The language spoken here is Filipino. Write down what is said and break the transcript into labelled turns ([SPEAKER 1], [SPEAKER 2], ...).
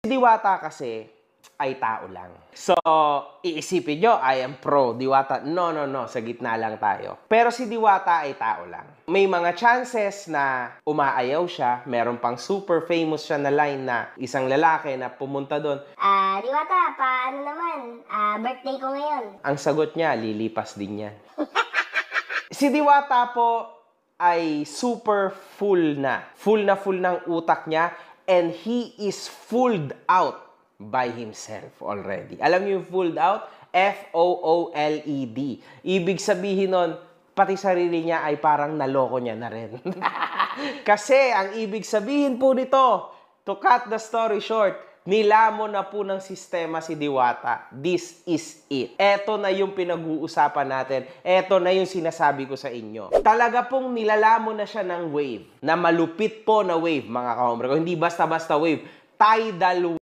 [SPEAKER 1] Si Diwata kasi ay tao lang. So, iisipin nyo, I am pro Diwata. No, sa gitna lang tayo. Pero si Diwata ay tao lang. May mga chances na umaayaw siya. Meron pang super famous siya na line na isang lalaki na pumunta doon.
[SPEAKER 2] Diwata, paano naman? Birthday ko ngayon.
[SPEAKER 1] Ang sagot niya, lilipas din yan. Si Diwata po ay super full na. Full ng utak niya. And he is fooled out by himself already. Alam niyo yung fooled out? F-O-O-L-E-D. Ibig sabihin nun, pati sarili niya ay parang naloko niya na rin. Kasi ang ibig sabihin po nito, to cut the story short, nilamon na po ng sistema si Diwata. This is it. Eto na yung pinag-uusapan natin. Eto na yung sinasabi ko sa inyo. Talaga pong nilalamon na siya ng wave. Na malupit po na wave, mga kahombre ko. Hindi basta-basta wave. Tidal